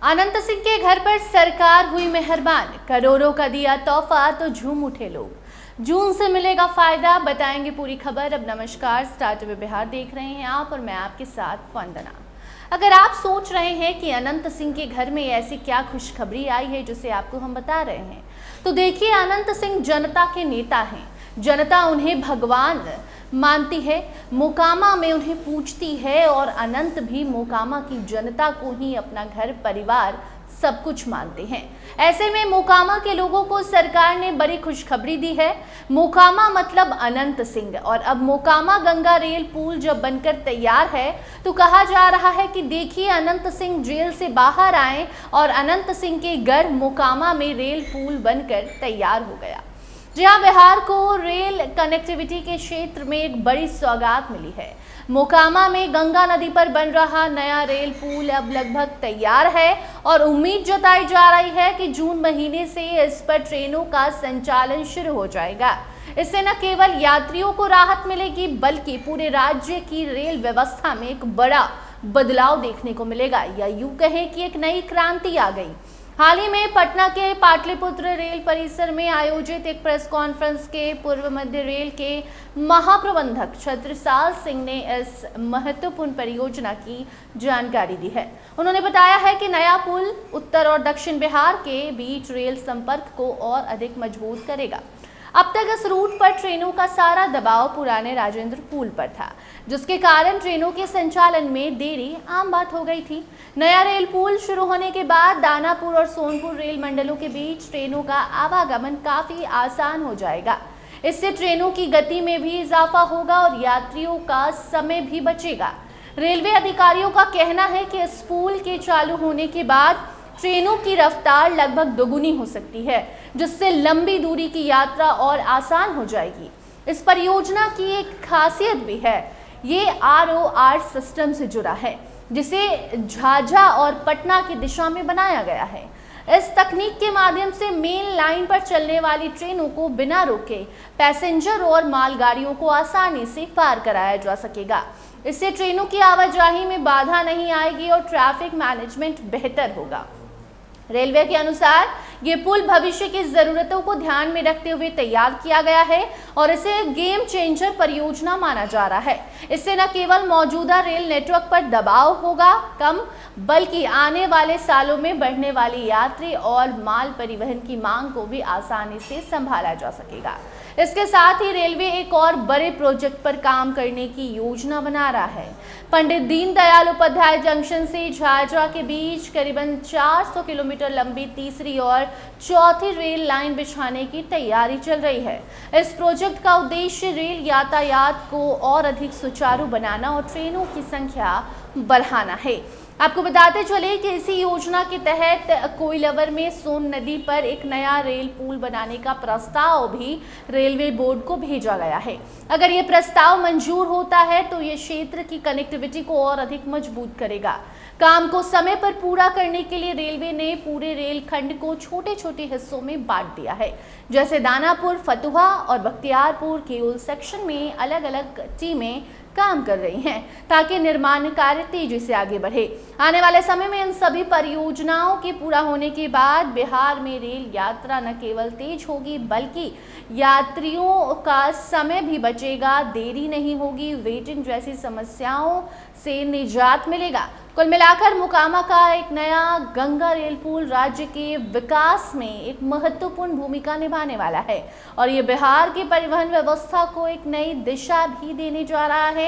अनंत सिंह के घर पर सरकार हुई मेहरबान, करोड़ों का दिया तोहफा तो झूम उठे लोग। जून से मिलेगा फायदा, बताएंगे पूरी खबर। अब नमस्कार, स्टार टीवी बिहार देख रहे हैं आप और मैं आपके साथ वंदना। अगर आप सोच रहे हैं कि अनंत सिंह के घर में ऐसी क्या खुशखबरी आई है जिसे आपको हम बता रहे हैं, तो देखिए, अनंत सिंह जनता के नेता हैं। जनता उन्हें भगवान मानती है, मोकामा में उन्हें पूजती है और अनंत भी मोकामा की जनता को ही अपना घर परिवार सब कुछ मानते हैं। ऐसे में मोकामा के लोगों को सरकार ने बड़ी खुशखबरी दी है। मोकामा मतलब अनंत सिंह। और अब मोकामा गंगा रेल पुल जब बनकर तैयार है तो कहा जा रहा है कि देखिए, अनंत सिंह जेल से बाहर आए और अनंत सिंह के घर मोकामा में रेल पुल बनकर तैयार हो गया। जी हाँ, बिहार को रेल कनेक्टिविटी के क्षेत्र में एक बड़ी सौगात मिली है। मोकामा में गंगा नदी पर बन रहा नया रेल पुल अब लगभग तैयार है और उम्मीद जताई जा रही है कि जून महीने से इस पर ट्रेनों का संचालन शुरू हो जाएगा। इससे न केवल यात्रियों को राहत मिलेगी बल्कि पूरे राज्य की रेल व्यवस्था में एक बड़ा बदलाव देखने को मिलेगा, या यूं कहें कि एक नई क्रांति आ गई। हाल ही में पटना के पाटलिपुत्र रेल परिसर में आयोजित एक प्रेस कॉन्फ्रेंस के पूर्व मध्य रेल के महाप्रबंधक छत्रसाल सिंह ने इस महत्वपूर्ण परियोजना की जानकारी दी है। उन्होंने बताया है कि नया पुल उत्तर और दक्षिण बिहार के बीच रेल संपर्क को और अधिक मजबूत करेगा। अब तक इस रूट पर ट्रेनों का सारा दबाव पुराने राजेंद्र पुल पर था, जिसके कारण ट्रेनों के संचालन में देरी आम बात हो गई थी। नया रेल पुल शुरू होने के बाद दानापुर और सोनपुर रेल मंडलों के बीच ट्रेनों का आवागमन काफी आसान हो जाएगा। इससे ट्रेनों की गति में भी इजाफा होगा और यात्रियों का समय भी बचेगा। रेलवे अधिकारियों का कहना है कि इस पुल के चालू होने के बाद ट्रेनों की रफ्तार लगभग दोगुनी हो सकती है, जिससे लंबी दूरी की यात्रा और आसान हो जाएगी। इस परियोजना की एक खासियत भी है, ये ROR सिस्टम से जुड़ा है, जिसे झाझा और पटना की दिशा में बनाया गया है। इस तकनीक के माध्यम से मेन लाइन पर चलने वाली ट्रेनों को बिना रोके पैसेंजर और मालगाड़ियों को आसानी से पार कराया जा सकेगा। इससे ट्रेनों की आवाजाही में बाधा नहीं आएगी और ट्रैफिक मैनेजमेंट बेहतर होगा। रेलवे के अनुसार ये पुल भविष्य की जरूरतों को ध्यान में रखते हुए तैयार किया गया है और इसे गेम चेंजर परियोजना माना जा रहा है। इससे न केवल मौजूदा रेल नेटवर्क पर दबाव होगा कम, बल्कि आने वाले सालों में बढ़ने वाली यात्री और माल परिवहन की मांग को भी आसानी से संभाला जा सकेगा। इसके साथ ही रेलवे एक और बड़े प्रोजेक्ट पर काम करने की योजना बना रहा है। पंडित दीनदयाल उपाध्याय जंक्शन से झाझा के बीच करीबन 400 किलोमीटर लंबी तीसरी और चौथी रेल लाइन बिछाने की तैयारी चल रही है। इस प्रोजेक्ट का उद्देश्य रेल यातायात को और अधिक सुचारू बनाना और ट्रेनों की संख्या बढ़ाना है। आपको बताते चले कि इसी योजना के तहत कोइलवर में सोन नदी पर एक नया रेल पुल बनाने का प्रस्ताव भी रेलवे बोर्ड को भेजा गया है। अगर ये प्रस्ताव मंजूर होता है तो ये क्षेत्र की कनेक्टिविटी को और अधिक मजबूत करेगा। काम को समय पर पूरा करने के लिए रेलवे ने पूरे रेल खंड को छोटे छोटे हिस्सों में बांट दिया है। जैसे दानापुर, फतुहा और बख्तियारपुर के उल सेक्शन में अलग अलग टीमें काम कर रही हैं ताकि निर्माण कार्य तेजी से आगे बढ़े। आने वाले समय में इन सभी परियोजनाओं के पूरा होने के बाद बिहार में रेल यात्रा न केवल तेज होगी बल्कि यात्रियों का समय भी बचेगा, देरी नहीं होगी, वेटिंग जैसी समस्याओं से निजात मिलेगा। कुल मिलाकर मोकामा का एक नया गंगा रेल पुल राज्य के विकास में एक महत्वपूर्ण भूमिका निभाने वाला है और ये बिहार की परिवहन व्यवस्था को एक नई दिशा भी देने जा रहा है,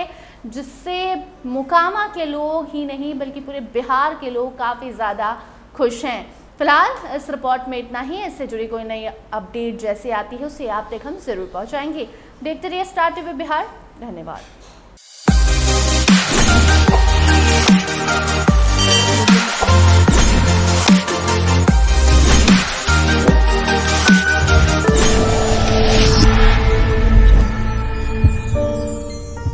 जिससे मोकामा के लोग ही नहीं बल्कि पूरे बिहार के लोग काफ़ी ज़्यादा खुश हैं। फिलहाल इस रिपोर्ट में इतना ही। इससे जुड़ी कोई नई अपडेट जैसे आती है उसे आप तक हम जरूर पहुँचाएंगे। देखते रहिए स्टार टीवी बिहार। धन्यवाद।